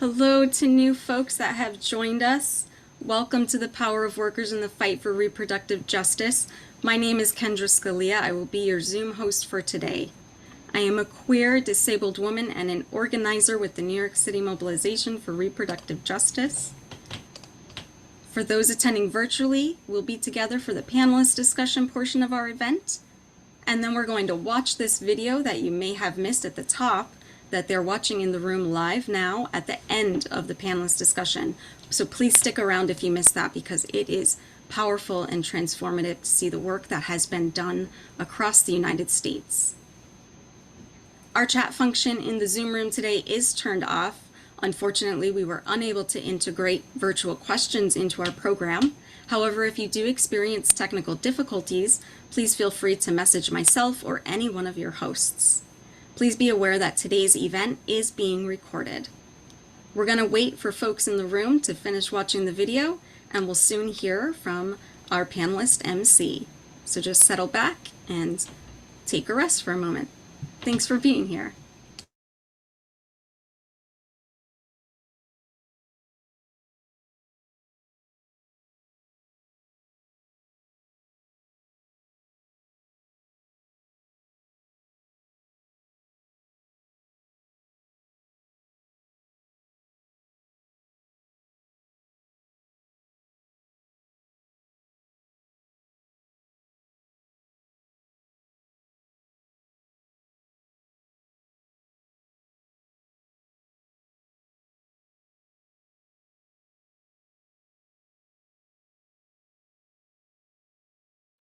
Hello to new folks that have joined us. Welcome to the Power of Workers in the Fight for Reproductive Justice. My name is Kendra Scalia. I will be your Zoom host for today. I am a queer, disabled woman and an organizer with the New York City Mobilization for Reproductive Justice. For those attending virtually, we'll be together for the panelist discussion portion of our event. And then we're going to watch this video that you may have missed at the top that they're watching in the room live now at the end of the panelist discussion. So please stick around if you missed that, because it is powerful and transformative to see the work that has been done across the United States. Our chat function in the Zoom room today is turned off. Unfortunately, we were unable to integrate virtual questions into our program. However, if you do experience technical difficulties, please feel free to message myself or any one of your hosts. Please be aware that today's event is being recorded. We're going to wait for folks in the room to finish watching the video, and we'll soon hear from our panelist MC. So just settle back and take a rest for a moment. Thanks for being here.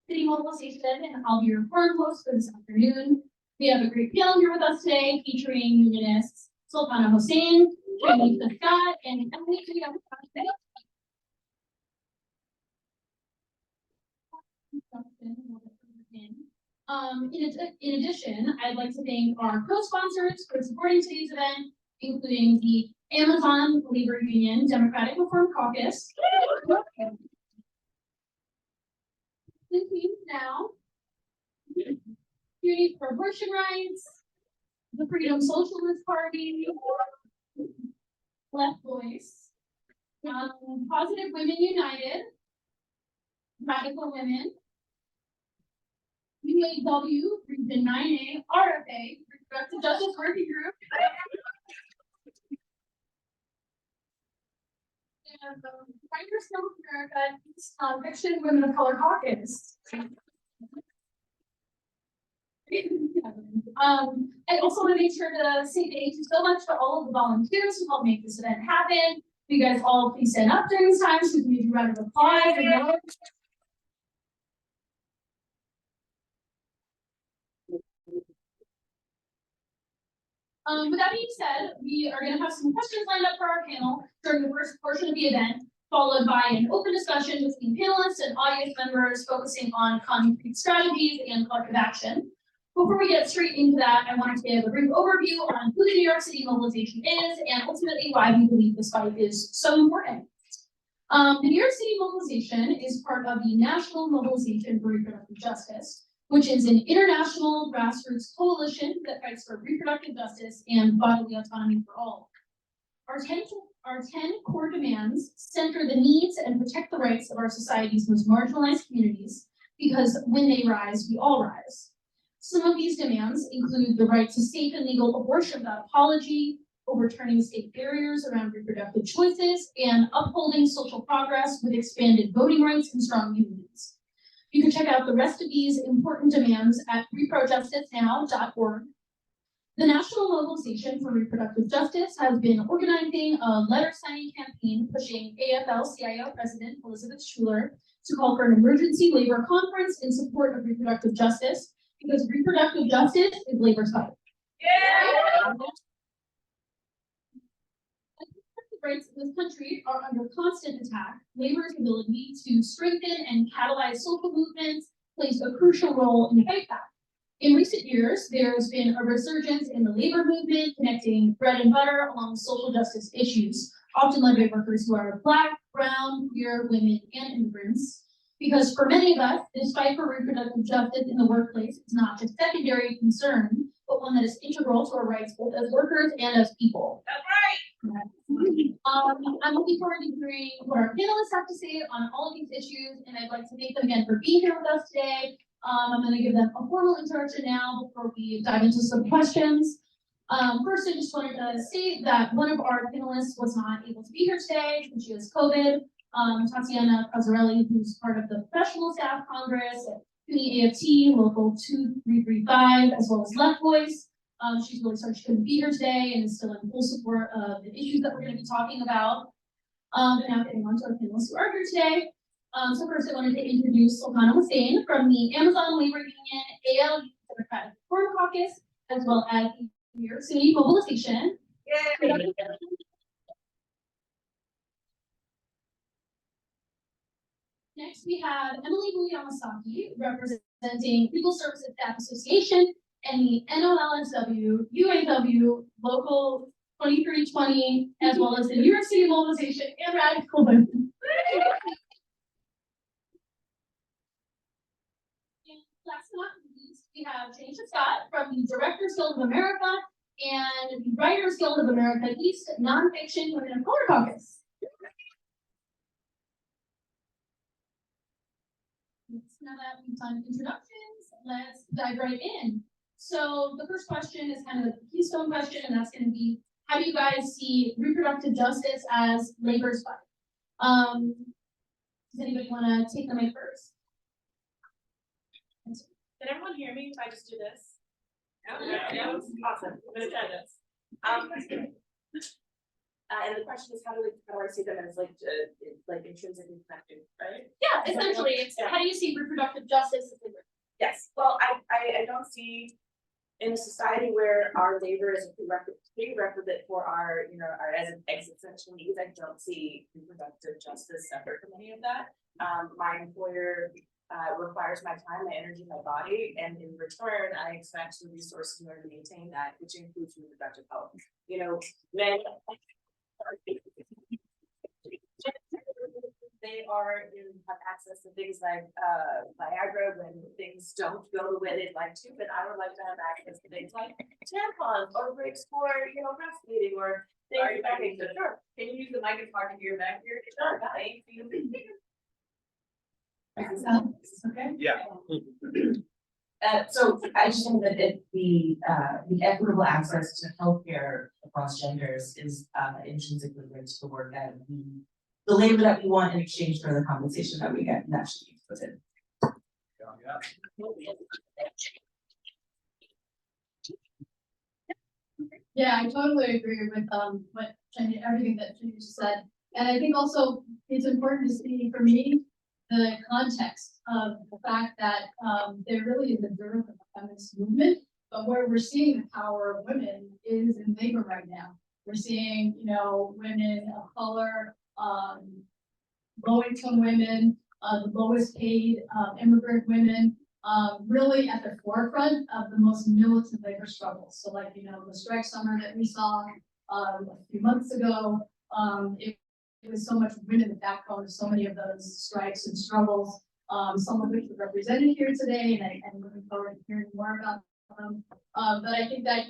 City Mobilization, and I'll be your forum host for this afternoon. We have a great panel here with us today, featuring unionists Sultana Hossein, Shanita Scott, and Emily. In addition, I'd like to thank our co-sponsors for supporting today's event, including the Amazon Labor Union Democratic Reform Caucus. Now, Unity for Abortion Rights, the Freedom Socialist Party, Left Voice, Positive Women United, Radical Women, UAW, Region 9A, RFA, Reproductive Justice Working Group, and Writers North America, Fiction Women of Color Caucus. I also want to make sure to say thank you so much to all of the volunteers who helped make this event happen. You guys all please stand up during this time so we can give you a round of applause. With that being said, we are going to have some questions lined up for our panel during the first portion of the event, followed by an open discussion between panelists and audience members focusing on concrete strategies and collective action. Before we get straight into that, I wanted to give a brief overview on who the New York City Mobilization is and ultimately why we believe this fight is so important. The New York City Mobilization is part of the National Mobilization for Reproductive Justice, which is an international grassroots coalition that fights for reproductive justice and bodily autonomy for all. Our 10 core demands center the needs and protect the rights of our society's most marginalized communities, because when they rise, we all rise. Some of these demands include the right to safe and legal abortion without apology, overturning state barriers around reproductive choices, and upholding social progress with expanded voting rights and strong unions. You can check out the rest of these important demands at reprojustice.now.org. The National Mobilization for Reproductive Justice has been organizing a letter signing campaign pushing AFL-CIO President Elizabeth Schuler to call for an emergency labor conference in support of reproductive justice, because reproductive justice is labor's fight. Yeah. Rights in this country are under constant attack. Labor's ability to strengthen and catalyze social movements plays a crucial role in the fight back. In recent years, there's been a resurgence in the labor movement, connecting bread and butter along with social justice issues, often led by workers who are Black, brown, queer, women, and immigrants. Because for many of us, this fight for reproductive justice in the workplace is not just a secondary concern, but one that is integral to our rights both as workers and as people. That's right. I'm looking forward to hearing what our panelists have to say on all of these issues, and I'd like to thank them again for being here with us today. I'm going to give them a formal introduction now before we dive into some questions. First, I just wanted to state that one of our panelists was not able to be here today because she has COVID. Tatiana Pazzarelli, who's part of the Professional Staff Congress at CUNY AFT, Local 2335, as well as Left Voice. She's really sorry she couldn't be here today and is still in full support of the issues that we're going to be talking about. And now getting on to our panelists who are here today. So first I wanted to introduce Sultana Hussain from the Amazon Labor Union ALU Democratic Reform Caucus, as well as the New York City Mobilization. Yay. Next, we have Emily Yamasaki, representing Legal Services Staff Association and the NOLSW UAW Local 2320, as well as the New York City Mobilization and Radical Women. Last but not least, we have Janisha Scott from the Directors Guild of America and the Writers Guild of America East Nonfiction Women of Color Caucus. Now that we've done introductions, let's dive right in. So the first question is kind of the keystone question, and that's going to be, how do you guys see reproductive justice as labor's fight? Does anybody want to take the mic first? Can everyone hear me if I just do this? Yeah, awesome. I'm gonna try this. And the question is, how do I see them as like intrinsically connected, right? Yeah, essentially, it's how do you see reproductive justice as labor? Yes. Well, I don't see in a society where our labor is a prerequisite for our as an existential needs. I don't see reproductive justice separate from any of that. My employer requires my time, my energy, my body, and in return, I expect the resources in order to maintain that, which includes reproductive health. Men, they have access to things like Viagra when things don't go the way they'd like to, but I would like to have access to things like tampons or breaks for breastfeeding or things like that. Sure. Can you use the mic? It's hard to hear back here. Sure. Thank you. Okay. Yeah. So I just think that the equitable access to healthcare across genders is intrinsically linked to the work that the labor that we want in exchange for the compensation that we get, and that should be included. Yeah, I totally agree with everything that Jenny just said, and I think also it's important to see for me the context of the fact that there really is a dearth of a feminist movement, but where we're seeing the power of women is in labor right now. We're seeing, women of color, low-income women, the lowest paid immigrant women, really at the forefront of the most militant labor struggles. So like, the strike summer that we saw a few months ago, it was so much women the backbone of so many of those strikes and struggles, some of which were represented here today, and I'm looking forward to hearing more about them. But I think that,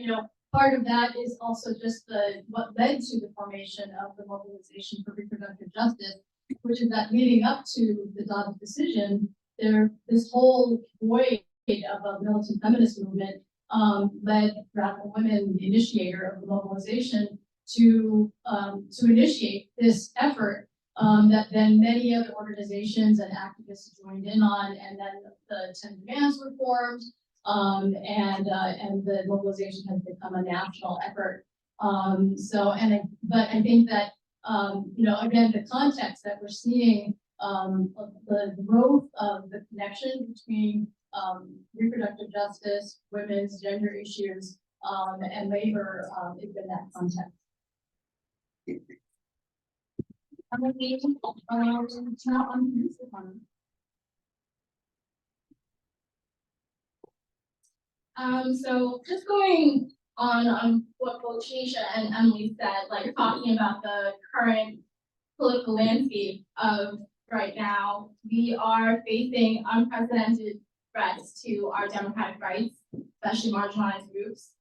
part of that is also just what led to the formation of the Mobilization for Reproductive Justice, which is that leading up to the Dobbs decision, this whole wave of a militant feminist movement led Radical Women, the initiator of the mobilization, to initiate this effort that then many other organizations and activists joined in on, and then the 10 demands were formed, and the mobilization has become a national effort. But I think that again, the context that we're seeing the growth of the connection between reproductive justice, women's gender issues, and labor is in that context. So just going on what both Tanisha and Emily said, like talking about the current political landscape of right now, we are facing unprecedented threats to our democratic rights, especially marginalized groups,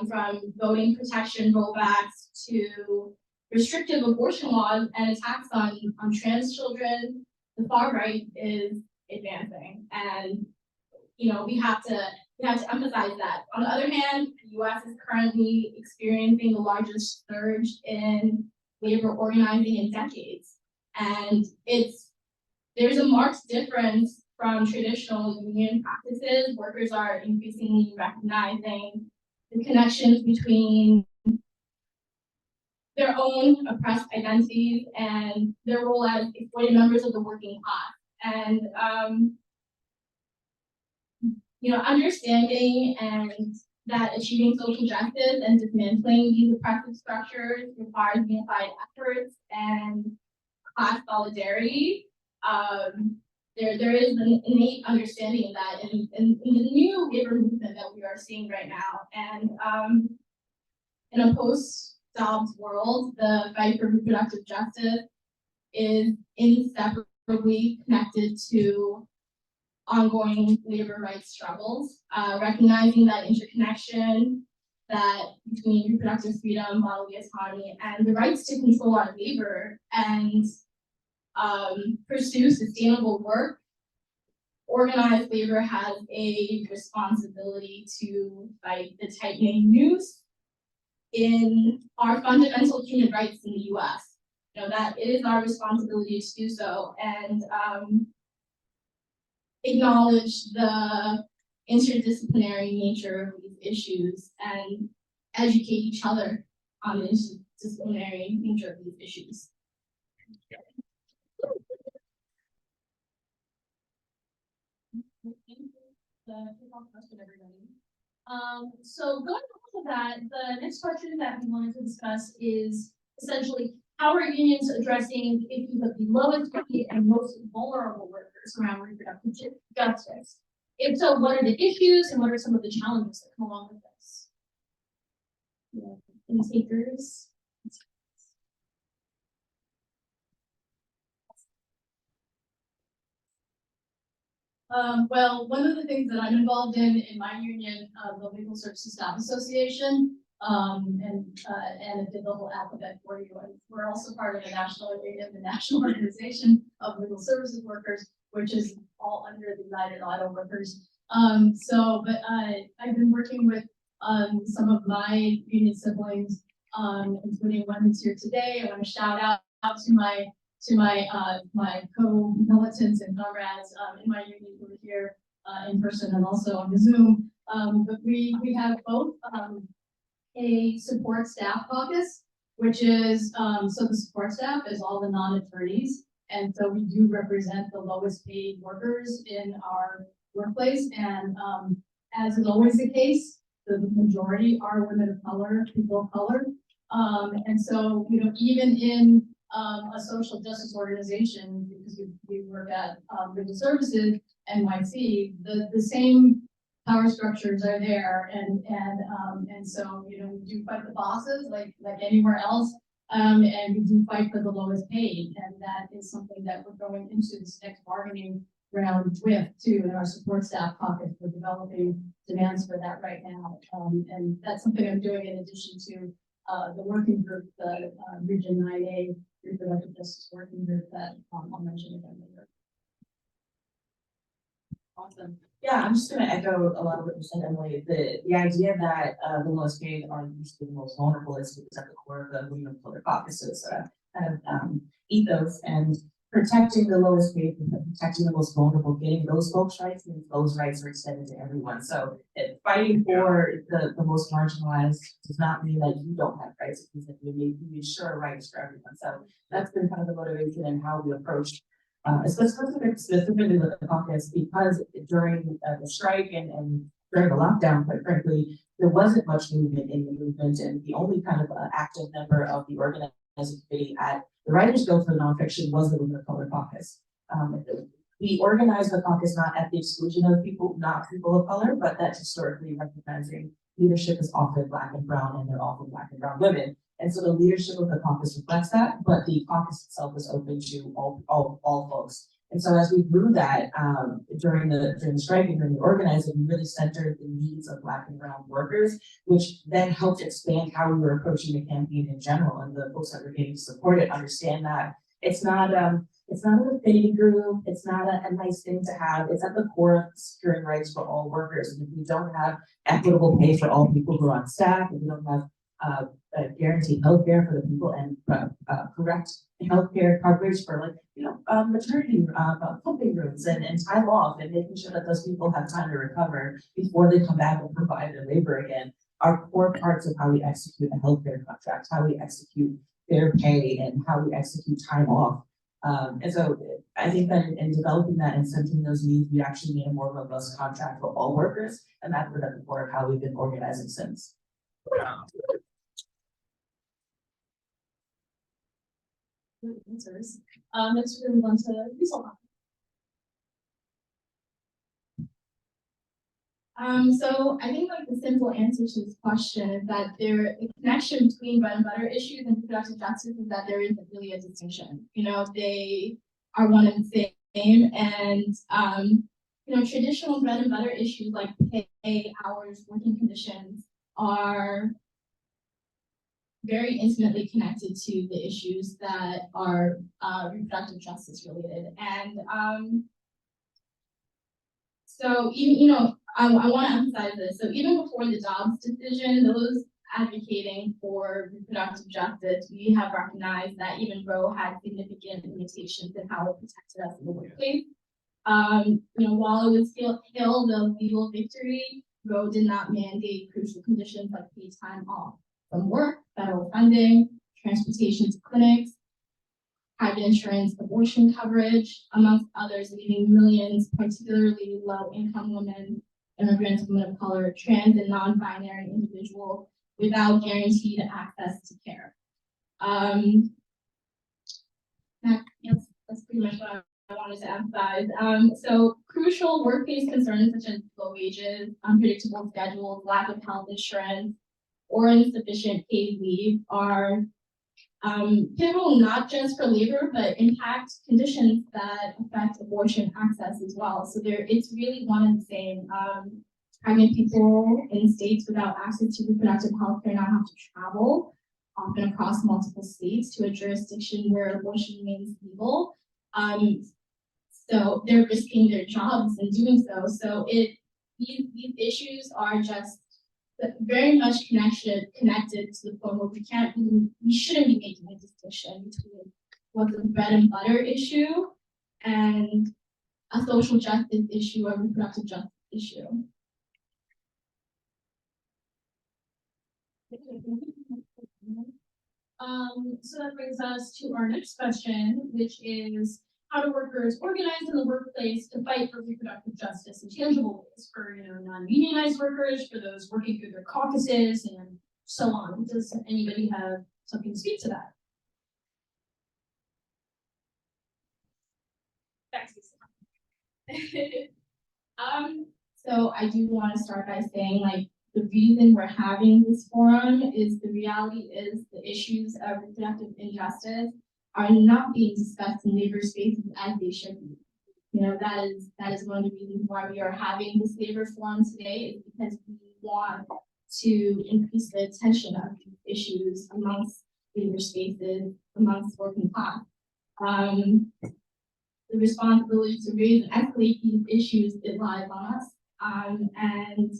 from voting protection rollbacks to restrictive abortion laws and attacks on trans children, the far right is advancing. And we have to emphasize that. On the other hand, the US is currently experiencing the largest surge in labor organizing in decades. And there's a marked difference from traditional union practices. Workers are increasingly recognizing the connections between their own oppressed identities and their role as exploited members of the working class. And understanding and that achieving social justice and dismantling these oppressive structures requires unified efforts and class solidarity. There is an innate understanding of that in the new labor movement that we are seeing right now. And in a post-jobs world, the fight for reproductive justice is inseparably connected to ongoing labor rights struggles, recognizing that interconnection that between reproductive freedom, bodily autonomy, and the rights to control our labor and pursue sustainable work. Organized labor has a responsibility to fight the tightening noose in our fundamental human rights in the US. That it is our responsibility to do so, and acknowledge the interdisciplinary nature of these issues and educate each other on the interdisciplinary nature of these issues. The kickoff question, everybody. So going on to that, the next question that we wanted to discuss is essentially how are unions addressing the issues of the lowest paid and most vulnerable workers around reproductive justice? If so, what are the issues and what are some of the challenges that come along with this? Any takers? Well, one of the things that I'm involved in my union, the Legal Services Staff Association, and it did the whole alphabet for you. And we're also part of the National Union, the National Organization of Legal Services Workers, which is all under the United Auto Workers. But I've been working with some of my union siblings, including one who's here today. I want to shout out to my co-militants and comrades in my union who are here in person and also on the Zoom. But we have both a support staff caucus, which is so the support staff is all the non-attorneys, and so we do represent the lowest paid workers in our workplace. And as is always the case, the majority are women of color, people of color, and so even in a social justice organization, because we work at Legal Services NYC, the same power structures are there, and so we do fight the bosses like anywhere else, and we do fight for the lowest paid, and that is something that we're going into this next bargaining round with too. In our support staff caucus, we're developing demands for that right now, and that's something I'm doing in addition to the working group, the Region 9A Reproductive Justice Working Group that I'll mention again later. Awesome. Yeah, I'm just going to echo a lot of what you said, Emily. The idea that the lowest paid are usually the most vulnerable is at the core of the Women of Color caucus's kind of ethos, and protecting the lowest paid, protecting the most vulnerable, getting those folks' rights means those rights are extended to everyone. So fighting for the most marginalized does not mean that you don't have rights. It means that you ensure rights for everyone. So that's been kind of the motivation and how we approach specifically with the caucus, because during the strike and during the lockdown, quite frankly, there wasn't much movement in the movement, and the only kind of active member of the organizing committee at the Writers Guild for Nonfiction was the Women of Color Caucus. We organized the caucus not at the exclusion of not people of color, but that historically recognizing leadership is often Black and brown, and they're often Black and brown women. And so the leadership of the caucus reflects that, but the caucus itself is open to all folks. And so as we grew that, during the strike and during the organizing, we really centered the needs of Black and brown workers, which then helped expand how we were approaching the campaign in general. And the folks that were getting to support it understand that it's not an affinity group, it's not a nice thing to have, it's at the core of securing rights for all workers. And if we don't have equitable pay for all people who are on staff, if we don't have guaranteed healthcare for the people and correct healthcare coverage for, like, maternity pumping rooms and time off, and making sure that those people have time to recover before they come back and provide their labor again, are core parts of how we execute a healthcare contract, how we execute fair pay, and how we execute time off. And so I think that in developing that and centering those needs, we actually made a more robust contract for all workers, and that's at the core of how we've been organizing since. Good answers. Next we're gonna move on to result. So I think like the simple answer to this question is that the connection between bread and butter issues and reproductive justice is that there isn't really a distinction. They are one and the same, and traditional bread and butter issues like pay, hours, working conditions are very intimately connected to the issues that are reproductive justice related. And so even, I want to emphasize this. So even before the Dobbs decision, those advocating for reproductive justice, we have recognized that even Roe had significant limitations in how it protected us in the workplace. While it was still hailed a legal victory, Roe did not mandate crucial conditions like paid time off from work, federal funding, transportation to clinics, private insurance, abortion coverage, amongst others, leaving millions, particularly low-income women, immigrants, women of color, trans and non-binary individuals without guaranteed access to care. That's pretty much what I wanted to emphasize. So crucial workplace concerns such as low wages, unpredictable schedules, lack of health insurance, or insufficient paid leave are pivotal not just for labor, but impact conditions that affect abortion access as well. So it's really one and the same. Pregnant people in states without access to reproductive health care now have to travel, often across multiple states, to a jurisdiction where abortion remains legal. So they're risking their jobs in doing so. So these issues are just very much connected to the point where we shouldn't be making a distinction between what's a bread and butter issue and a social justice issue or reproductive justice issue. So that brings us to our next question, which is how do workers organize in the workplace to fight for reproductive justice in tangible ways for non-unionized workers, for those working through their caucuses, and so on? Does anybody have something to speak to that? So I do want to start by saying, like, the reason we're having this forum is the reality is the issues of reproductive injustice are not being discussed in labor spaces as they should be. That is one of the reasons why we are having this labor forum today, is because we want to increase the attention of these issues amongst labor spaces, amongst working class. The responsibility to raise and escalate these issues, it lies on us. And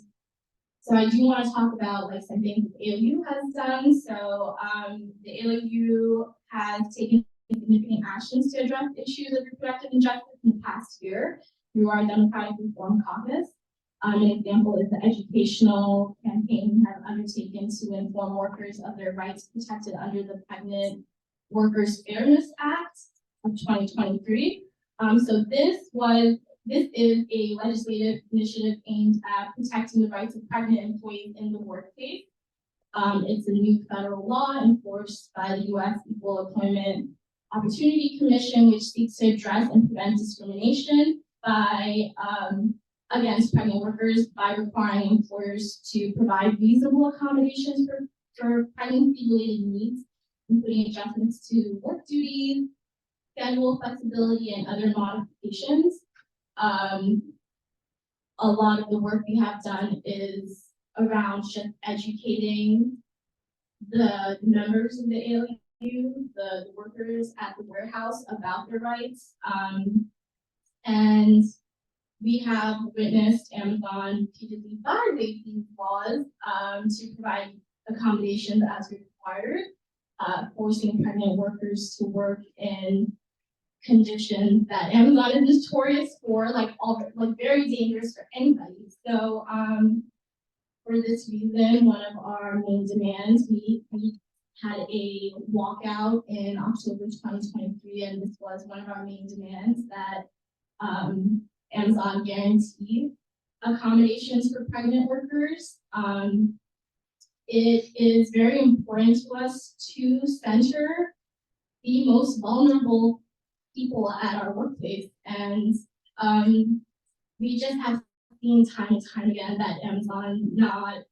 so I do want to talk about like some things the ALU has done. So the ALU has taken significant actions to address issues of reproductive injustice in the past year through our Democratic Reform Caucus. An example is the educational campaign we have undertaken to inform workers of their rights protected under the Pregnant Workers Fairness Act of 2023. So this is a legislative initiative aimed at protecting the rights of pregnant employees in the workplace. It's a new federal law enforced by the U.S. Equal Employment Opportunity Commission, which seeks to address and prevent discrimination against pregnant workers by requiring employers to provide reasonable accommodations for pregnancy-related needs, including adjustments to work duties, schedule flexibility and other modifications. A lot of the work we have done is around just educating the members of the ALU, the workers at the warehouse about their rights. And we have witnessed Amazon repeatedly violate these laws to provide accommodations as required, forcing pregnant workers to work in conditions that Amazon is notorious for, like very dangerous for anybody. So for this reason, one of our main demands, we had a walkout in October 2023, and this was one of our main demands that Amazon guarantee accommodations for pregnant workers. It is very important to us to center the most vulnerable people at our workplace, and we just have seen time and time again that Amazon not,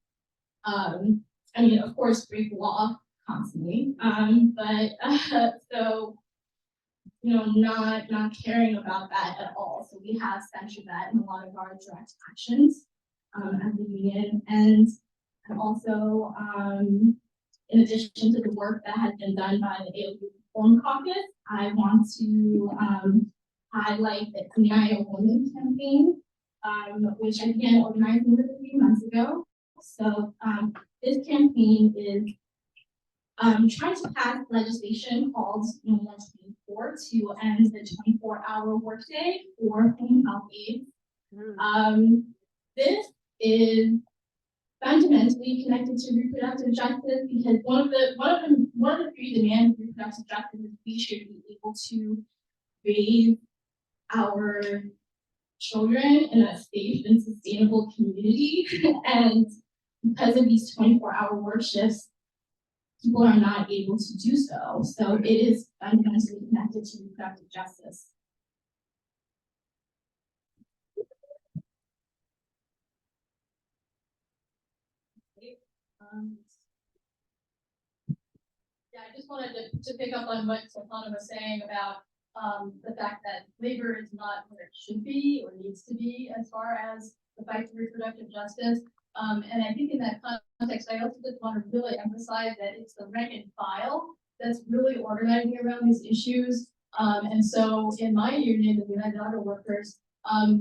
I mean, of course, break the law constantly, but so, you know, not caring about that at all. So we have censored that in a lot of our direct actions as a union, and also, in addition to the work that has been done by the ALU Reform Caucus, I want to highlight the Deny a Woman campaign, which I began organizing with a few months ago. So this campaign is trying to pass legislation called No More 24 to end the 24-hour workday for home health aides. This is fundamentally connected to reproductive justice because one of the three demands of reproductive justice is we should be able to raise our children in a safe and sustainable community. And because of these 24-hour work shifts, people are not able to do so. So it is fundamentally connected to reproductive justice. Yeah, I just wanted to pick up on what Sultana was saying about the fact that labor is not what it should be or needs to be as far as the fight for reproductive justice. And I think in that context, I also just want to really emphasize that it's the rank and file that's really organizing around these issues. And so in my union, the United Auto Workers,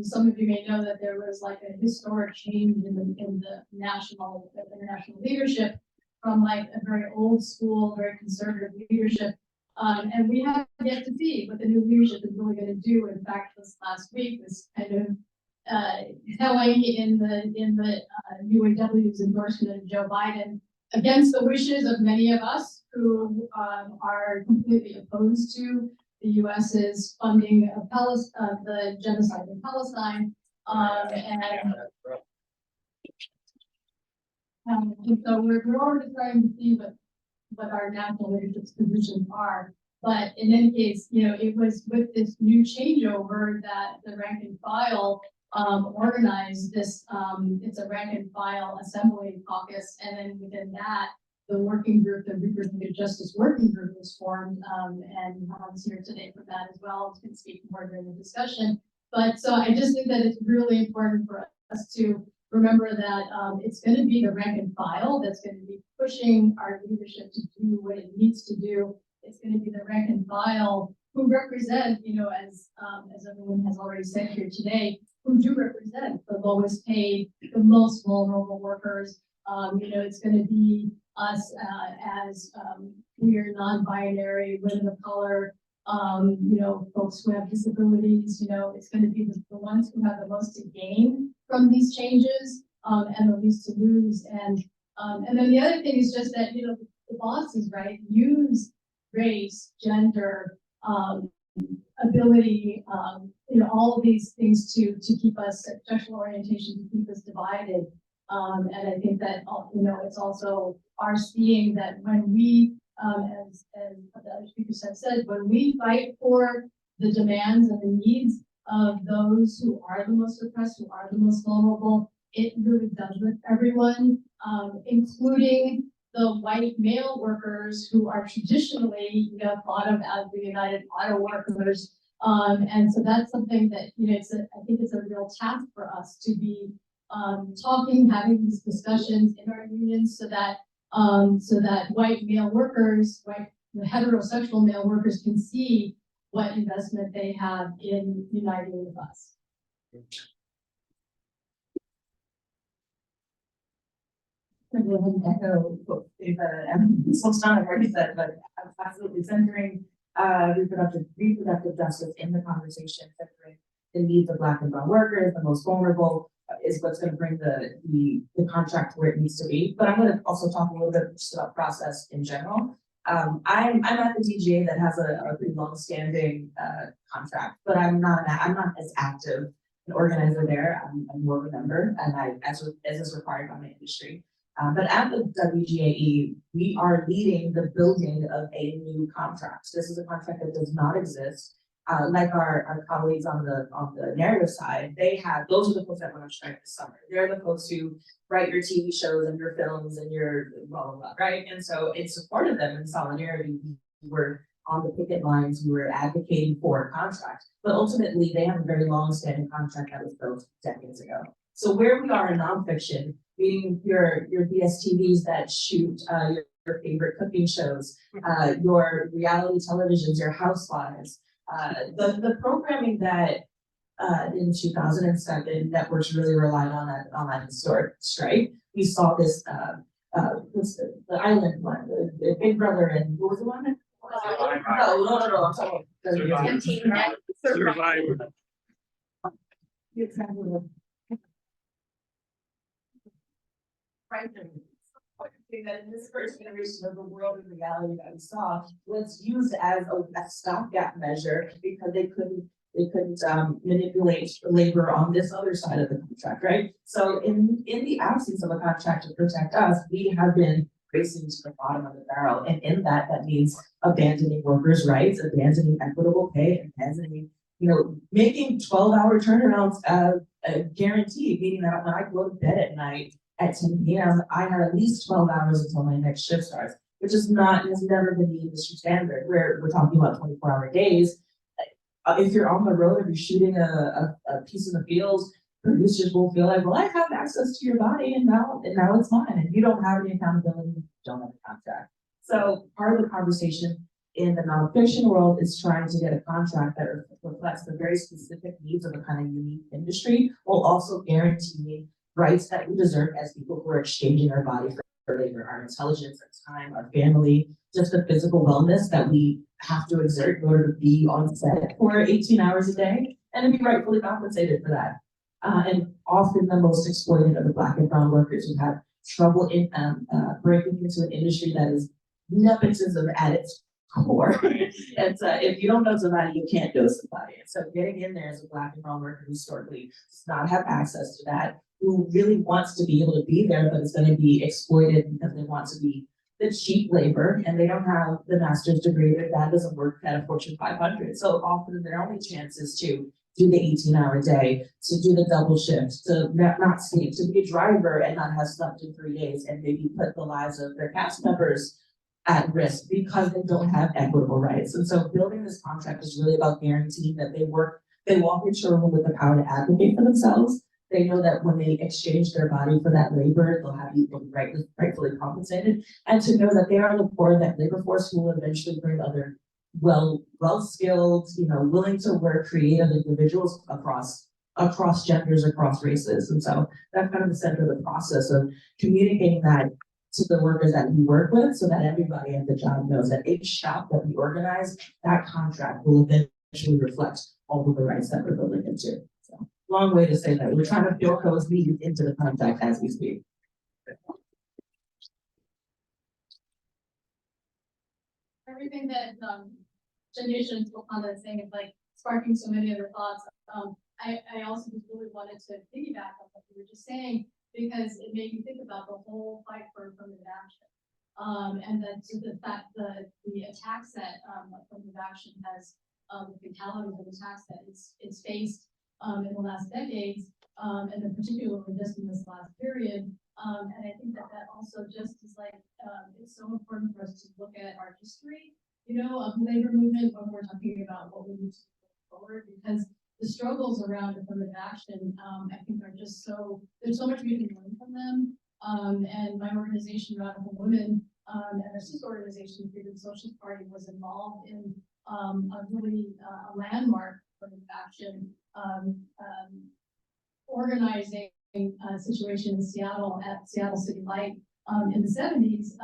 some of you may know that there was like a historic change in the national, international leadership from like a very old school, very conservative leadership. And we have yet to see what the new leadership is really going to do. In fact, this last week was kind of telling in the UAW's endorsement of Joe Biden against the wishes of many of us who are completely opposed to the U.S.'s funding of the genocide in Palestine, and so we're already starting to see what our national leadership's positions are. But in any case, you know, it was with this new changeover that the rank and file organized this. It's a rank and file assembly caucus, and then within that, the working group, the Reproductive Justice Working Group, was formed, and Ron's here today for that as well. Can speak more during the discussion. But so I just think that it's really important for us to remember that it's going to be the rank and file that's going to be pushing our leadership to do what it needs to do. It's going to be the rank and file who represent, you know, as everyone has already said here today, who do represent the lowest paid, the most vulnerable workers. You know, it's going to be us as queer, non-binary, women of color, you know, folks who have disabilities. You know, it's going to be the ones who have the most to gain from these changes and the least to lose. And then the other thing is just that, you know, the bosses, right, use race, gender, ability, you know, all of these things to keep us, sexual orientation, to keep us divided. And I think that, you know, it's also our seeing that when we, as the other speakers have said, when we fight for the demands and the needs of those who are the most oppressed, who are the most vulnerable, it really does lift everyone, including the white male workers who are traditionally, thought of as the United Auto Workers. And so that's something that, I think it's a real task for us to be talking, having these discussions in our unions so that white male workers, heterosexual male workers can see what investment they have in uniting with us. I'm going to go ahead and echo what I've already said, but absolutely centering reproductive justice in the conversation, centering the needs of Black and brown workers, the most vulnerable, is what's going to bring the contract where it needs to be. But I'm going to also talk a little bit just about process in general. I'm at the DGA that has a pretty long-standing contract, but I'm not as active an organizer there. I'm more of a member, and as is required by my industry. But at the WGAE, we are leading the building of a new contract. This is a contract that does not exist. Like our colleagues on the narrative side, those are the folks that went on strike this summer. They're the folks who write your TV shows and your films and your blah, blah, blah, right? And so in support of them in solidarity, we were on the picket lines, we were advocating for a contract. But ultimately, they have a very long-standing contract that was built decades ago. So where we are in nonfiction, meaning your BSTVs that shoot your favorite cooking shows, your reality televisions, your housewives, the programming that in 2007 networks really relied on that historic strike. We saw this the island one, the Big Brother, and what was the one? No, I'm sorry. Survivor. Exactly. That in this first generation of the world and reality that we saw was used as a stopgap measure because they couldn't manipulate labor on this other side of the contract, right? So in the absence of a contract to protect us, we have been racing to the bottom of the barrel, and in that means abandoning workers' rights, abandoning equitable pay, abandoning, making 12-hour turnarounds guaranteed, meaning that when I go to bed at night at 10 p.m., I have at least 12 hours until my next shift starts, which has never been the industry standard. We're talking about 24-hour days. If you're on the road, if you're shooting a piece in the fields, producers will feel like, well, I have access to your body, and now it's mine, and you don't have any accountability, you don't have a contract. So part of the conversation in the nonfiction world is trying to get a contract that reflects the very specific needs of a kind of unique industry, while also guaranteeing rights that we deserve as people who are exchanging our body for labor, our intelligence, our time, our family, just the physical wellness that we have to exert in order to be on set for 18 hours a day and to be rightfully compensated for that. And often the most exploited are the Black and brown workers who have trouble in breaking into an industry that is nepotism at its core. And if you don't know somebody, you can't know somebody. And so getting in there as a Black and brown worker who historically does not have access to that, who really wants to be able to be there, but is going to be exploited because they want to be the cheap labor and they don't have the master's degree. Their dad doesn't work at a Fortune 500. So often their only chance is to do the 18-hour day, to do the double shift, to not sleep, to be a driver and not have slept in 3 days and maybe put the lives of their cast members at risk because they don't have equitable rights. And so building this contract is really about guaranteeing that they walk into a room with the power to advocate for themselves. They know that when they exchange their body for that labor, they'll have people rightfully compensated, and to know that they are the core of that labor force who will eventually bring other well-skilled, willing to work creative individuals across genders, across races. And so that's kind of the center of the process of communicating that to the workers that we work with, so that everybody at the job knows that each shop that we organize, that contract will eventually reflect all of the rights that we're building into. So long way to say that we're trying to build those needs into the contract as we speak. Everything that Janisha spoke on that saying is like sparking so many other thoughts. I also just really wanted to piggyback on what you were just saying, because it made me think about the whole fight for affirmative action. And then to the fact that the attacks that affirmative action has, the fatalities of attacks that it's faced in the last decades, and then particularly just in this last period, And I think that that also just is like, it's so important for us to look at our history, you know, of the labor movement when we're talking about what we need to go forward, because the struggles around affirmative action, I think are just so, there's so much we can learn from them. And my organization, Radical Women, and our sister organization, Freedom Socialist Party, was involved in a really a landmark affirmative action organizing situation in Seattle at Seattle City Light in the 70s,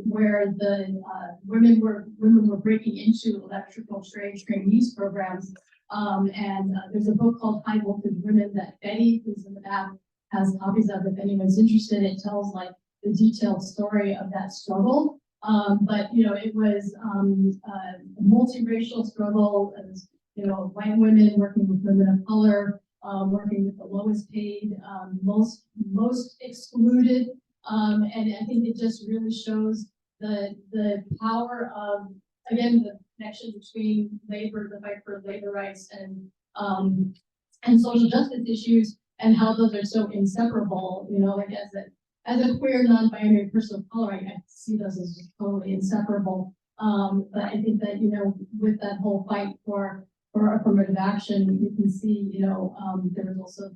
where the women were breaking into electrical trainees programs. There's a book called High Voltage Women that Betty, who's in the back, has copies of. If anyone's interested, it tells like the detailed story of that struggle. But you know, it was a multiracial struggle. It was, you know, white women working with women of color, working with the lowest paid, most excluded. And I think it just really shows the power of, again, the connection between labor, the fight for labor rights, and social justice issues, and how those are so inseparable. You know, like as a queer, non-binary person of color, I see those as just totally inseparable. But I think that, you know, with that whole fight for affirmative action, you can see, you know, there was also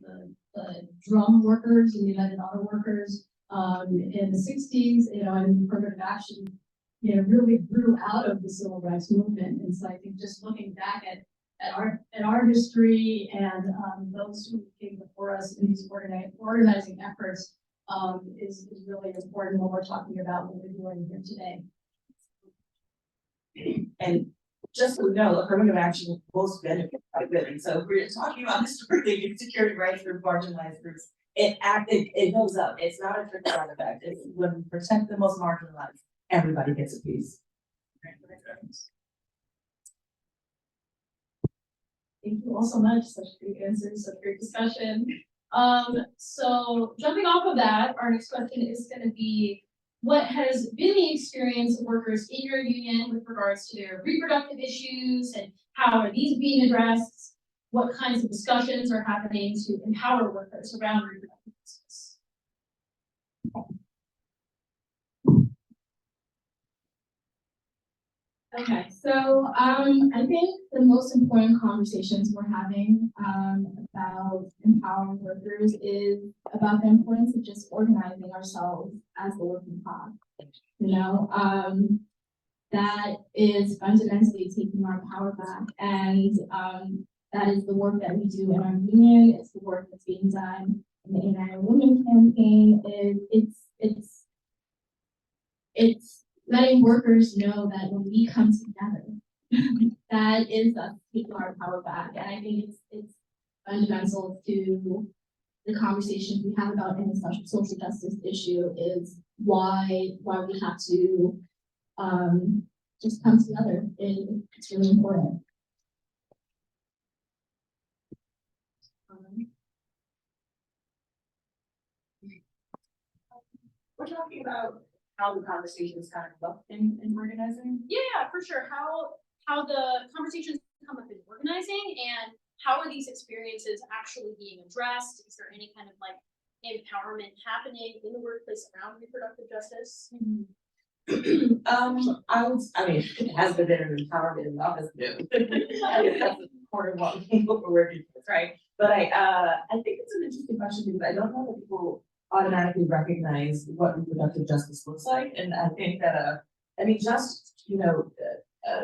the drum workers and the United Auto Workers in the 60s, you know, and affirmative action, you know, really grew out of the civil rights movement. And so I think just looking back at our history and those who came before us in these organizing efforts is really important when we're talking about what we're doing here today. And just so you know, affirmative action most benefit by women. So if we're talking about historically insecurity rights for marginalized groups, it goes up. It's not a trickle-down effect. It's when we protect the most marginalized, everybody gets a piece. Thank you all so much. Such great answers, such great discussion. So jumping off of that, our next question is going to be, what has been the experience of workers in your union with regards to their reproductive issues, and how are these being addressed? What kinds of discussions are happening to empower workers around reproductive justice? Okay, so I think the most important conversations we're having about empowering workers is about the importance of just organizing ourselves as the working class. You know, that is fundamentally taking our power back, and that is the work that we do in our union. It's the work that's being done in the United Women campaign. It's letting workers know that when we come together, that is us taking our power back. And I think it's fundamental to the conversations we have about any social justice issue is why we have to just come together. It's really important. We're talking about how the conversations kind of look in organizing. Yeah, for sure. How the conversations come up in organizing, and how are these experiences actually being addressed? Is there any kind of like empowerment happening in the workplace around reproductive justice? I mean, it has been an empowerment in the office too. That's part of what we're working with, right? But I think it's an interesting question because I don't know that people automatically recognize what reproductive justice looks like. And I think that, I mean, just, you know,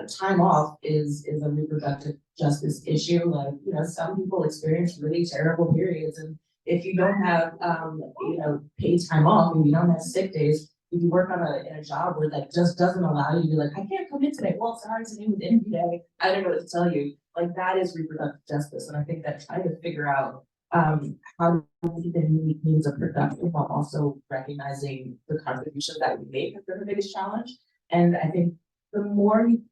time off is a reproductive justice issue. Like, you know, some people experience really terrible periods. And if you don't have, you know, paid time off and you don't have sick days, if you work on in a job where that just doesn't allow you to be like, I can't come in today. Well, sorry, today was interview day. I don't know what to tell you. Like, that is reproductive justice. And I think that trying to figure out how do we meet needs of production while also recognizing the contributions that we make has been the biggest challenge. And I think the more you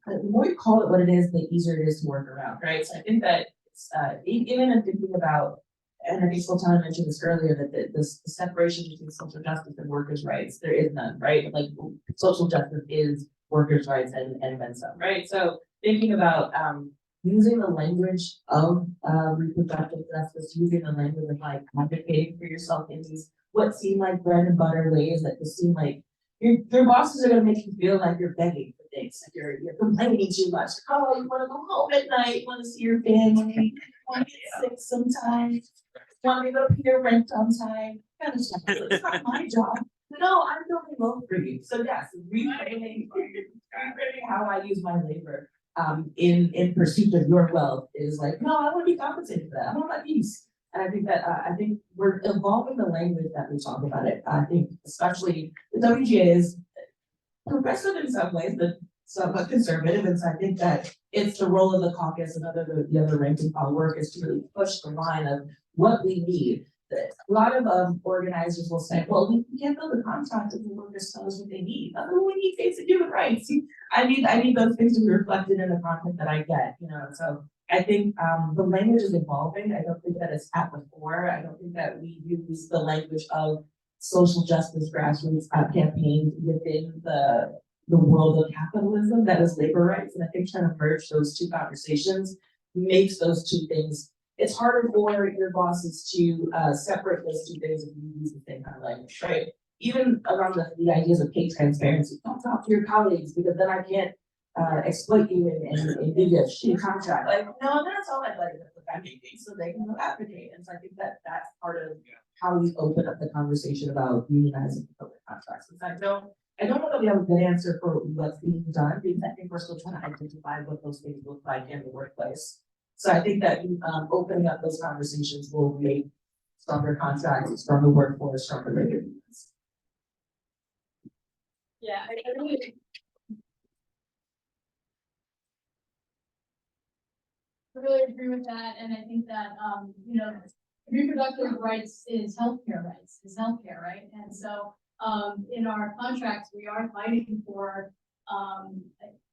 call it what it is, the easier it is to work around, right? So I think that it's, even in thinking about, and I think Sultana mentioned this earlier, that the separation between social justice and workers' rights, there is none, right? Like, social justice is workers' rights and then some, right? So thinking about using the language of reproductive justice, using the language of like advocating for yourself in these what seem like bread and butter ways that just seem like your bosses are gonna make you feel like you're begging for things, like you're complaining too much. Oh, you wanna go home at night, you wanna see your family, you wanna get sick sometimes, want me to pay your rent on time, kind of stuff. It's not my job. No, I'm building loan for you. So yes, reframing how I use my labor in pursuit of your wealth is like, no, I want to be compensated for that. I want my piece. And I think we're evolving the language that we talk about it. I think especially the WGA is progressive in some ways, but somewhat conservative. And so I think that it's the role of the caucus and the other ranking power work is to really push the line of what we need. A lot of organizers will say, well, we can't build a contract if the workers tell us what they need. We need basic human rights. I need those things to be reflected in the content that I get, you know. So I think the language is evolving. I don't think that it's at the fore. I don't think that we use the language of social justice grassroots campaigns within the world of capitalism that is labor rights. And I think trying to merge those two conversations makes those two things. It's harder for your bosses to separate those two things if you use the same kind of language, right? Even around the ideas of pay transparency, don't talk to your colleagues because then I can't exploit you and give you a shitty contract. Like, no, that's all my buddy that I'm making, so they can go advocate. And so I think that that's part of how we open up the conversation about unionizing public contracts. Because I don't know that we have a good answer for what's being done because I think we're still trying to identify what those things look like in the workplace. So I think that opening up those conversations will make stronger contracts, stronger workforce, stronger labor unions. Yeah, I really agree with that, and I think that, you know, reproductive rights is healthcare rights, right? And so, in our contracts, we are fighting for,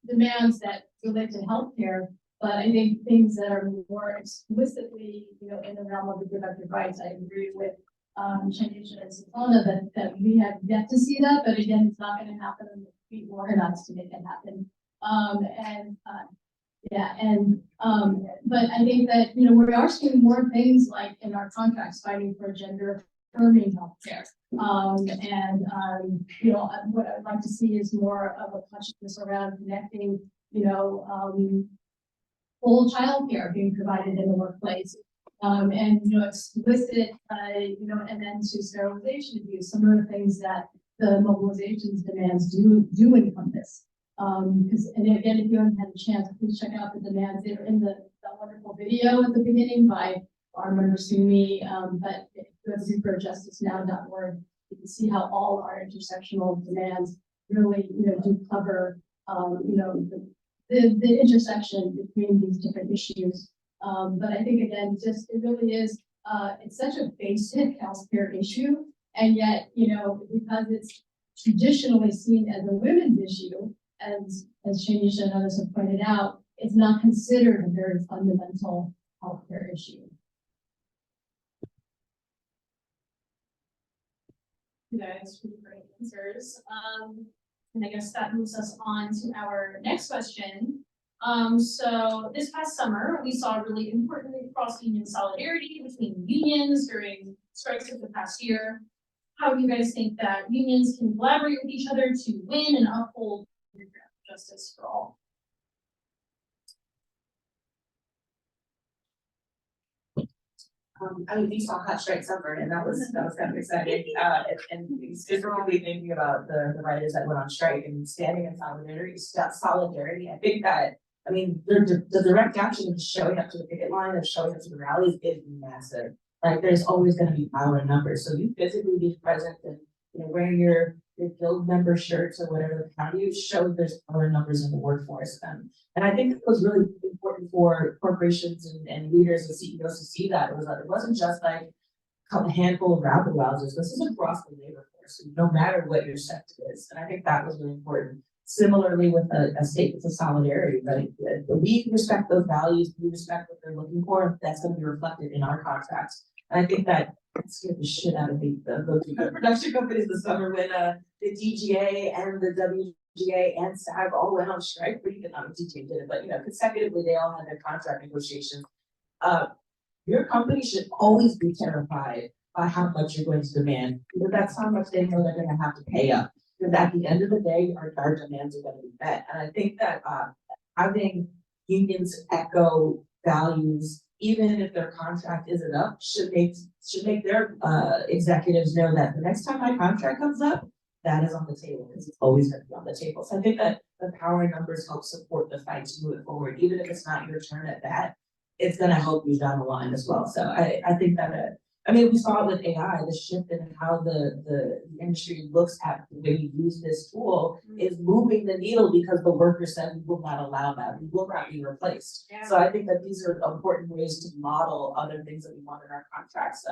demands that relate to healthcare, but I think things that are more explicitly, you know, in the realm of reproductive rights, I agree with, Shanisha and Svetlana that we have yet to see that, but again, it's not gonna happen unless we organize to make it happen. But I think that, you know, we are seeing more things like in our contracts fighting for gender affirming healthcare. You know, what I'd like to see is more of a consciousness around connecting, you know, full childcare being provided in the workplace. And, you know, explicit, you know, and then to sterilization abuse, some of the things that the mobilization's demands do encompass. Because, and again, if you haven't had a chance, please check out the demands. They're in that wonderful video at the beginning by Armand Rasumi, but if you go to reprojustice.now.org, you can see how all our intersectional demands really, you know, do cover, you know, the intersection between these different issues. But I think again, just it really is, it's such a basic healthcare issue, and yet, you know, because it's traditionally seen as a women's issue, as Shanisha and others have pointed out, it's not considered a very fundamental healthcare issue. Guys, really great answers. And I guess that moves us on to our next question. So this past summer, we saw really important cross-union solidarity between unions during strikes of the past year. How do you guys think that unions can collaborate with each other to win and uphold justice for all? I mean, we saw hot strike summer, and that was kind of exciting. And specifically thinking about the writers that went on strike and standing in solidarity. I think that, I mean, the direct action of showing up to the picket line and showing up to the rallies is massive. Like, there's always going to be power in numbers. So you physically be present and, you know, wearing your guild member shirts or whatever, how do you show there's power in numbers in the workforce? And I think it was really important for corporations and leaders and CEOs to see that. It wasn't just like a handful of rabble rousers. This is across the labor force, no matter what your sector is. And I think that was really important. Similarly with a statement of solidarity, right? We respect those values, we respect what they're looking for, that's going to be reflected in our contracts. And I think that scared the shit out of those production companies this summer when the DGA and the WGA and SAG all went on strike. Pretty good, not DGA did it, but, you know, consecutively they all had their contract negotiations. Your company should always be terrified by how much you're going to demand, because that's how much they know they're gonna have to pay up. Because at the end of the day, our demands are gonna be met, and I think that, having unions echo values, even if their contract isn't up, should make their, executives know that the next time my contract comes up, that is on the table, because it's always gonna be on the table. So I think that the power in numbers help support the fight to move it forward, even if it's not your turn at bat, it's gonna help you down the line as well. So I think that, I mean, we saw it with AI, the shift in how the industry looks at the way we use this tool is moving the needle, because the workers said we will not allow that, we will not be replaced. Yeah. So I think that these are important ways to model other things that we want in our contracts.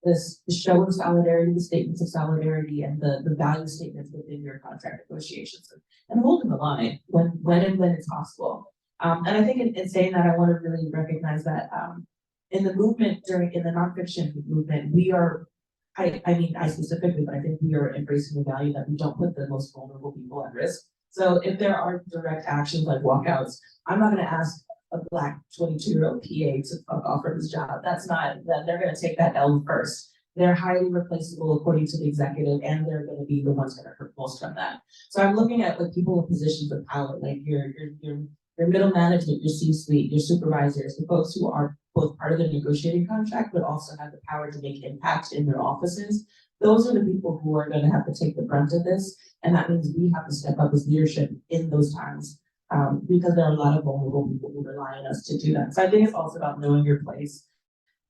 The show of solidarity, the statements of solidarity, and the value statements within your contract negotiations, and holding the line when it's possible. And I think in saying that, I want to really recognize that, in the movement in the nonfiction movement, we are, I mean, I specifically, but I think we are embracing the value that we don't put the most vulnerable people at risk. So if there are direct actions like walkouts, I'm not gonna ask a Black 22-year-old PA to fuck off from his job. That's not, that they're gonna take that L first. They're highly replaceable according to the executive, and they're gonna be the ones that are hurt most from that. So I'm looking at like people in positions of power, like your middle management, your C-suite, your supervisors, the folks who are both part of the negotiating contract, but also have the power to make impact in their offices. Those are the people who are gonna have to take the brunt of this. And that means we have to step up as leadership in those times. Because there are a lot of vulnerable people who rely on us to do that. So I think it's also about knowing your place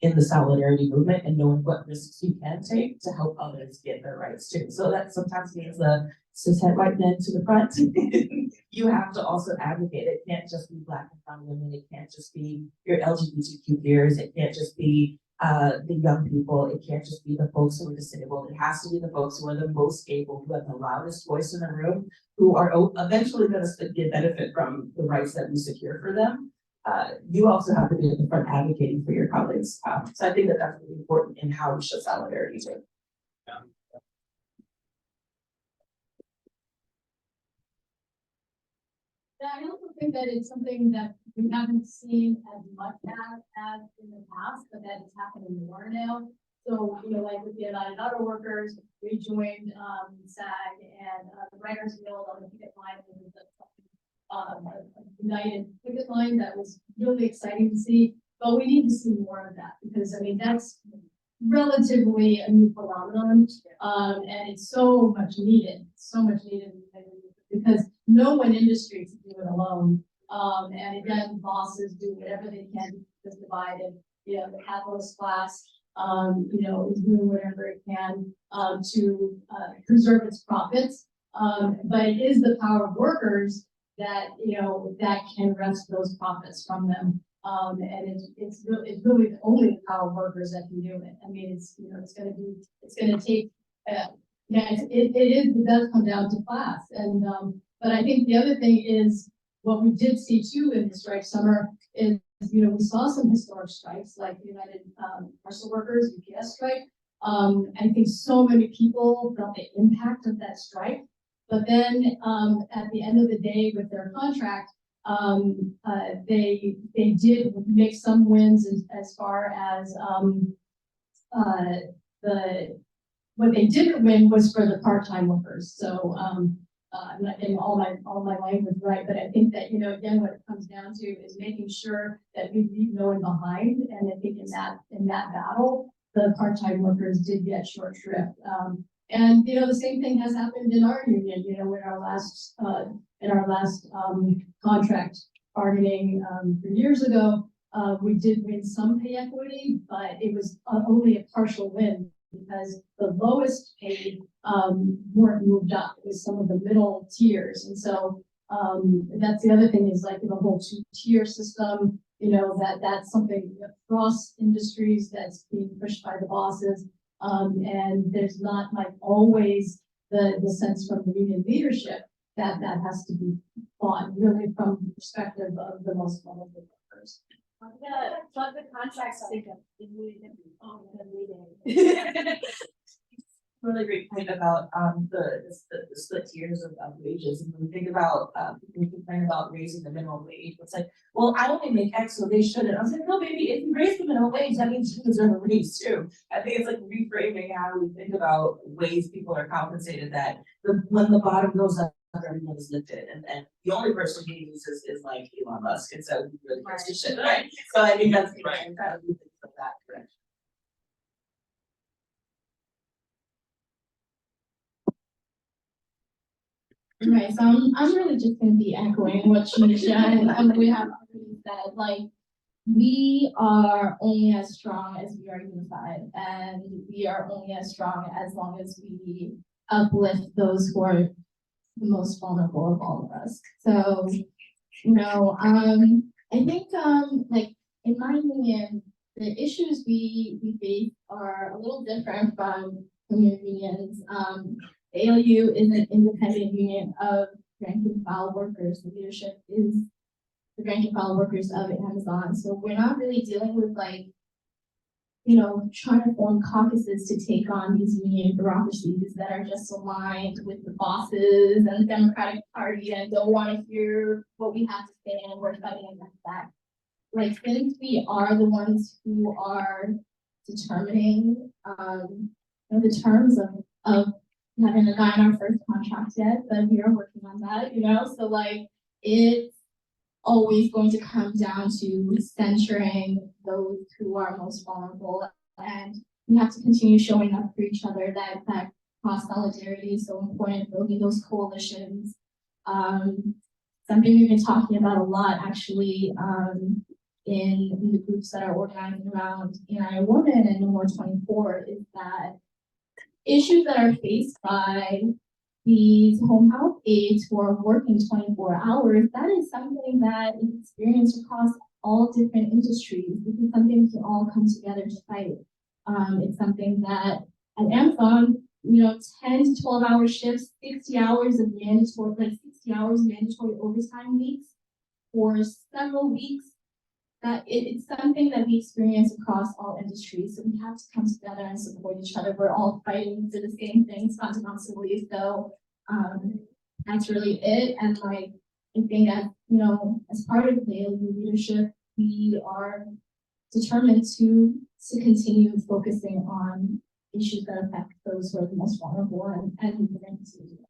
in the solidarity movement and knowing what risks you can take to help others get their rights too. So that sometimes means the cishet white men to the front. You have to also advocate. It can't just be Black and brown women. It can't just be your LGBTQ peers. It can't just be the young people. It can't just be the folks who are disabled. It has to be the folks who are the most able, who have the loudest voice in the room, who are eventually going to get benefit from the rights that we secure for them. You also have to be at the front advocating for your colleagues. So I think that that's really important in how we show solidarity too. Yeah, I also think that it's something that we haven't seen as much as in the past, but that is happening more now. So, you know, like with the United Auto Workers, we joined SAG and the Writers Guild on the picket line. A united picket line that was really exciting to see, but we need to see more of that, because I mean, that's relatively a new phenomenon. And it's so much needed, because no one industry can do it alone. And again, bosses do whatever they can to keep us divided. You know, the capitalist class, you know, is doing whatever it can to preserve its profits. But it is the power of workers that, you know, that can wrest those profits from them. And it's really only the power of workers that can do it. I mean, it's, you know, it's gonna take, yeah, it does come down to class. And, but I think the other thing is what we did see too in the strike summer is, you know, we saw some historic strikes like United Parcel Workers, UPS strike. I think so many people felt the impact of that strike. But then at the end of the day with their contract, they did make some wins as far as what they didn't win was for the part-time workers. So I'm not getting all my language right, but I think that, you know, again, what it comes down to is making sure that we leave no one behind. And I think in that battle, the part-time workers did get short shrift. And you know, the same thing has happened in our union. You know, in our last contract bargaining 3 years ago, we did win some pay equity, but it was only a partial win because the lowest paid weren't moved up. It was some of the middle tiers, and so that's the other thing is like the whole two-tier system. You know, that's something across industries that's being pushed by the bosses. And there's not like always the sense from the union leadership that has to be fought really from the perspective of the most vulnerable workers. Plug the contracts. really great point about the split tiers of wages. And when we think about we complain about raising the minimum wage, it's like, well, I only make X, so they shouldn't. I was like, no, baby, if you raise the minimum wage, that means you deserve a raise too. I think it's like reframing how we think about ways people are compensated, that when the bottom goes up, everyone is lifted, and the only person who uses is like Elon Musk, and so he really goes to shit, right? So I think that's right. I'm kind of moving from that direction. Right, so I'm really just gonna be echoing what Shanisha and we have already said, like, we are only as strong as we are unified, and we are only as strong as long as we uplift those who are the most vulnerable of all of us. So, I think, like, in my opinion, the issues we face are a little different from community unions. The ALU is an independent union of rank and file workers. The leadership is the rank and file workers of Amazon. So we're not really dealing with, like, trying to form caucuses to take on these union bureaucracies that are just aligned with the bosses and the Democratic Party and don't want to hear what we have to say, and we're fighting against that. Like, since we are the ones who are determining the terms of having a guy in our first contract yet, but we are working on that, so, like, it's always going to come down to centering those who are most vulnerable, and we have to continue showing up for each other. That cross solidarity is so important, building those coalitions. Something we've been talking about a lot, actually, in the groups that are organizing around United Women and No More 24, is that issues that are faced by these home health aides who are working 24 hours, that is something that is experienced across all different industries. This is something we can all come together to fight. It's something that at Amazon, 10 to 12 hour shifts, 60 hours of mandatory overtime weeks for several weeks. That it's something that we experience across all industries. So we have to come together and support each other. We're all fighting for the same things fundamentally. So that's really it. And, like, I think as part of the ALU leadership, we are determined to continue focusing on issues that affect those who are the most vulnerable, and we're going to do that.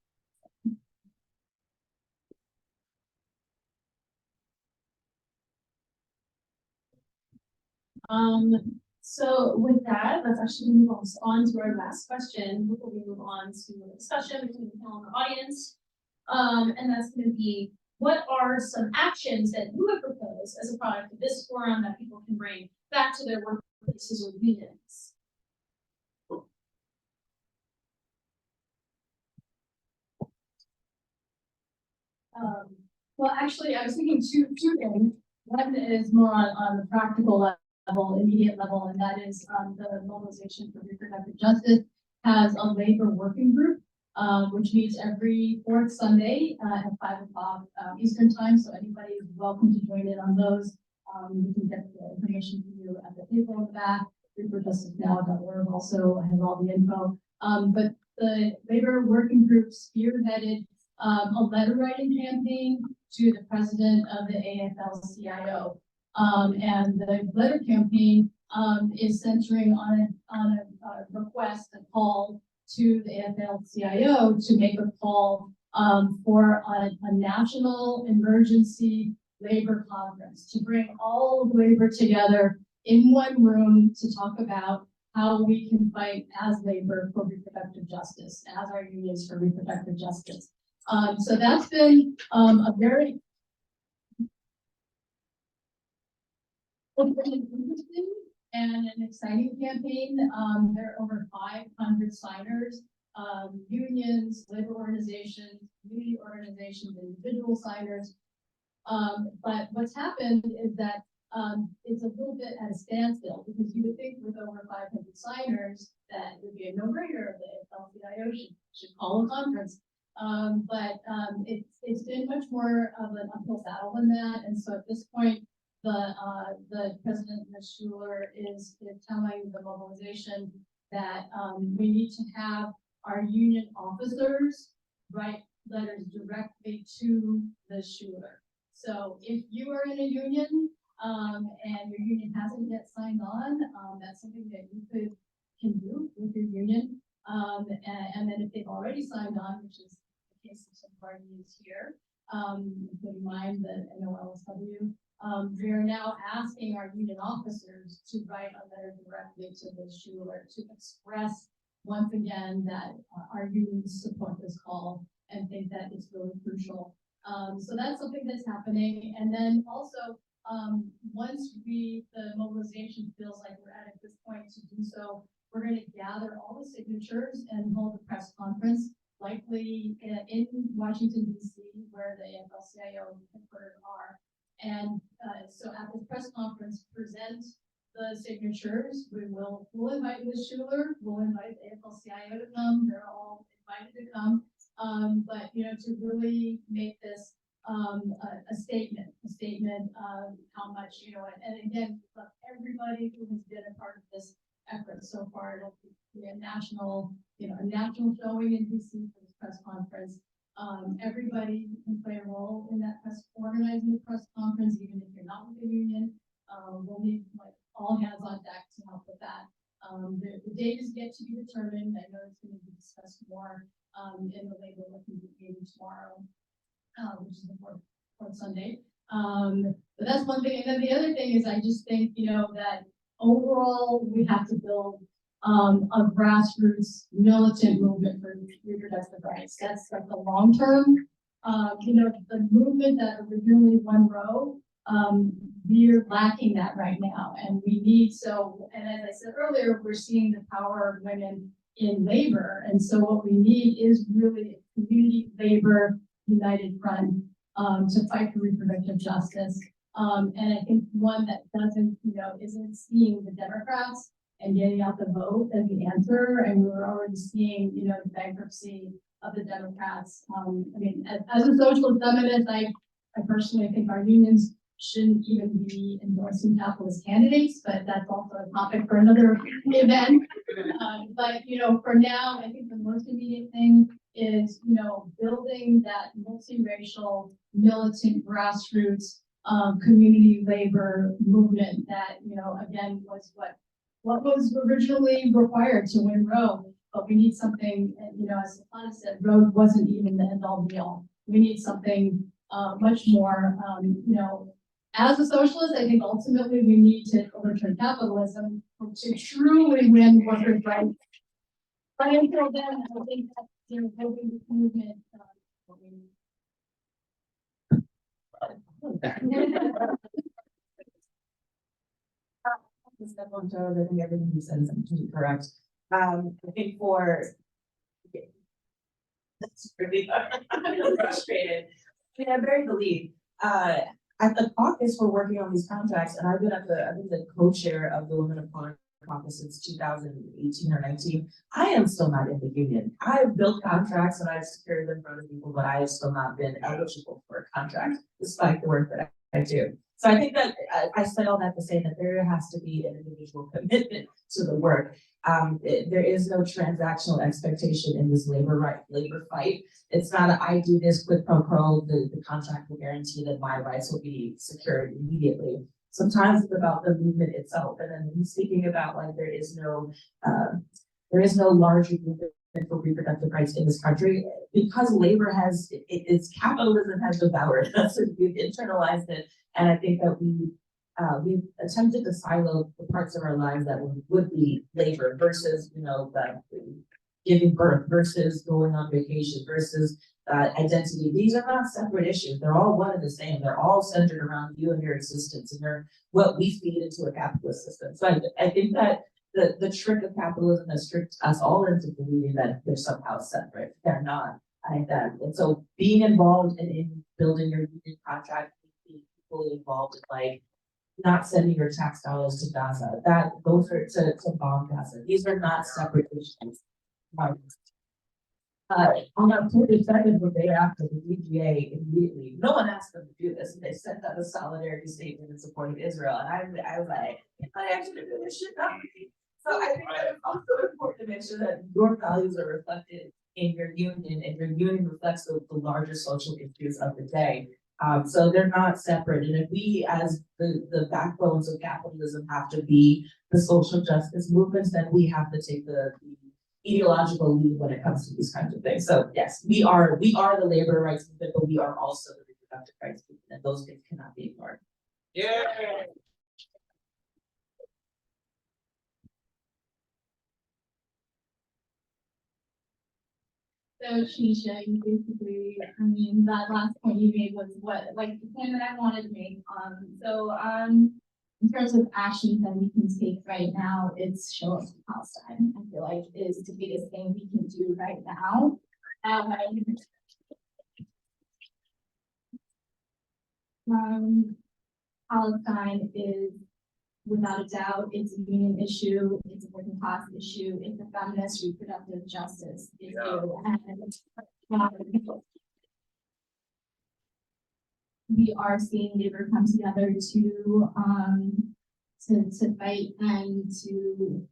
So with that, let's actually move on to our last question before we move on to a discussion between the panel and the audience. And that's going to be, what are some actions that you would propose as a product of this forum that people can bring back to their workplaces or unions? Well, actually, I was thinking two things. One is more on the practical level, immediate level, and that is the Mobilization for Reproductive Justice has a labor working group, which meets every fourth Sunday at 5 o'clock Eastern time. So anybody is welcome to join in on those. You can get the information to you at the table in the back. ReproductiveNow.org also has all the info. But the labor working group spearheaded a letter writing campaign to the president of the AFL-CIO. And the letter campaign is centering on a request, a call to the AFL-CIO to make a call for a national emergency labor conference, to bring all of labor together in one room to talk about how we can fight as labor for reproductive justice, as our unions for reproductive justice. So that's been a very interesting and an exciting campaign. There are over 500 signers, unions, labor organizations, community organizations, individual signers. But what's happened is that it's a little bit at a standstill, because you would think with over 500 signers that it would be a no-brainer that LCIO should call a conference. But it's been much more of an uphill battle than that. And so at this point, the president, Ms. Schuler, is telling the mobilization that, we need to have our union officers write letters directly to the shooter. So if you are in a union, and your union hasn't yet signed on, that's something that you can do with your union. And then if they've already signed on, which is the case of some parties here, including mine, the NOLSW, we are now asking our union officers to write a letter directly to the shooter to express once again that our unions support this call and think that it's really crucial. So that's something that's happening. And then also, once the mobilization feels like we're at this point to do so, we're going to gather all the signatures and hold a press conference, likely in Washington, D.C., where the AFL-CIO headquarters are. And so at this press conference, present the signatures. We'll invite Ms. Schuler, we'll invite the AFL-CIO to come. They're all invited to come. But to really make this a statement of how much, and again, everybody who has been a part of this effort so far, it'll be a national showing in DC for this press conference. Everybody can play a role in that organizing the press conference, even if you're not with the union. We'll need all hands on deck to help with that. The date is yet to be determined. I know it's going to be discussed more in the labor working group meeting tomorrow, which is the fourth Sunday. But that's one thing. And then the other thing is I just think, that overall we have to build a grassroots militant movement for reproductive rights. That's like the long term. The movement that originally won Roe, we're lacking that right now. And we need and as I said earlier, we're seeing the power of women in labor. And so what we need is really a community labor united front to fight for reproductive justice. And I think one that isn't seeing the Democrats and getting out the vote as the answer. And we're already seeing, the bankruptcy of the Democrats. As a socialist feminist, I personally think our unions shouldn't even be endorsing capitalist candidates, but that's also a topic for another event. But for now, I think the most immediate thing is, building that multiracial, militant, grassroots, community labor movement that, again, was what was originally required to win Roe. But we need something, as Stefana said, Roe wasn't even the end all be all. We need something much more, as a socialist, I think ultimately we need to overturn capitalism to truly win workers' rights. But until then, I think that hoping this movement. Step on toes. I think everything you said is absolutely correct. I think that's really I'm frustrated. I'm very relieved. At the caucus, we're working on these contracts, and I've been the co-chair of the Women of Color Caucus since 2018 or 19. I am still not in the union. I've built contracts and I've secured them for other people, but I have still not been eligible for a contract, despite the work that I do. So I think that I said all that to say that there has to be an individual commitment to the work. There is no transactional expectation in this labor fight. It's not I do this quid pro quo, the contract will guarantee that my rights will be secured immediately. Sometimes it's about the movement itself. And then speaking about there is no larger movement for reproductive rights in this country because labor it's capitalism has devoured us. We've internalized it. And I think that we've attempted to silo the parts of our lives that would be labor versus, giving birth versus going on vacation versus identity. These are not separate issues. They're all one and the same. They're all centered around you and your existence, and they're what we feed into a capitalist system. So I think that the trick of capitalism has tricked us all into believing that they're somehow separate. They're not. I think that, and so being involved in building your union contract, being fully involved in not sending your tax dollars to Gaza, those are to bomb Gaza. These are not separate issues. On October 2nd, the day after the DGA immediately, no one asked them to do this, and they sent out a solidarity statement in support of Israel. And I was like, I actually do this shit. So So I think that it's also important to make sure that your values are reflected in your union, and your union reflects the larger social issues of the day. So they're not separate, and if we, as the backbones of capitalism, have to be the social justice movements, then we have to take the ideological lead when it comes to these kinds of things. So yes, we are the labor rights movement, but we are also the reproductive rights movement, and those things cannot be ignored. Yeah. So Shanisha, you basically, I mean, that last point you made was what, like the point that I wanted to make. In terms of actions that we can take right now, it's show up to Palestine. I feel like is the biggest thing we can do right now. Palestine is without a doubt, it's a union issue, it's a working class issue, it's a feminist reproductive justice issue. And we are seeing labor come together to fight and to,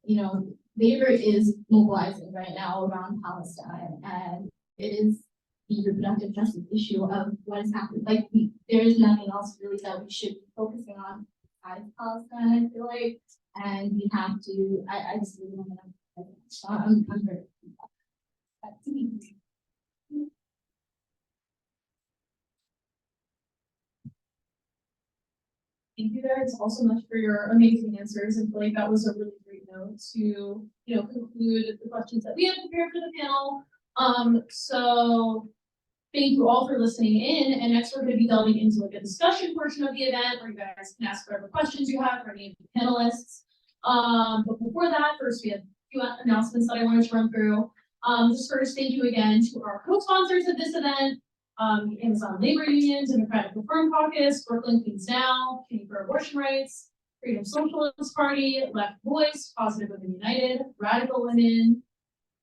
labor is mobilizing right now around Palestine, and it is the reproductive justice issue of what is happening. Like there is nothing else really that we should be focusing on besides Palestine, I feel like, and we have to. I just really want to. I'm very. Thank you guys all so much for your amazing answers. I feel like that was a really great note to, conclude the questions that we had prepared for the panel. So thank you all for listening in. And next we're going to be delving into like a discussion portion of the event where you guys can ask whatever questions you have for any of the panelists. But before that, first we have a few announcements that I wanted to run through. Just first, thank you again to our co-sponsors of this event. Amazon Labor Union, Democratic Reform Caucus, Brooklyn Queens Now, Committee for Abortion Rights, Freedom Socialist Party, Left Voice, Positive Women United, Radical Women,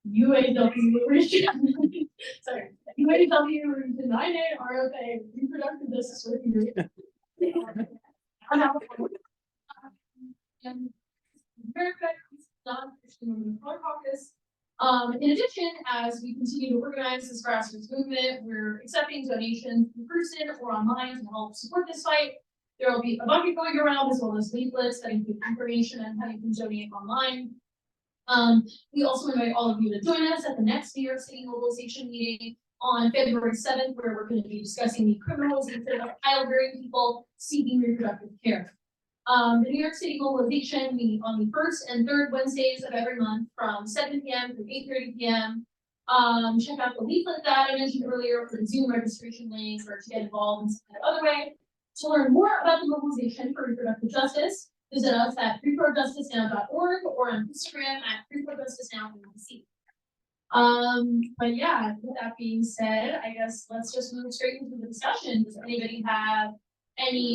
UAW Region, sorry, UAW Region 9A, RFA, Reproductive Justice Working Group. And America, Non-Christian Women Reform Caucus. In addition, as we continue to organize this grassroots movement, we're accepting donations in person or online to help support this fight. There will be a bucket going around as well as leaflets that include information on how you can donate online. We also invite all of you to join us at the next New York City Mobilization meeting on February 7th, where we're going to be discussing the criminalization of child-bearing people seeking reproductive care. The New York City Mobilization meeting on the 1st and 3rd Wednesdays of every month from 7 p.m. to 8:30 p.m. Check out the leaflet that I mentioned earlier for the Zoom registration link or to get involved in some other way. To learn more about the mobilization for reproductive justice, visit us at reprojustice.org or on Instagram at reprojustice.now. But yeah, with that being said, I guess let's just move straight into the discussion. Does anybody have any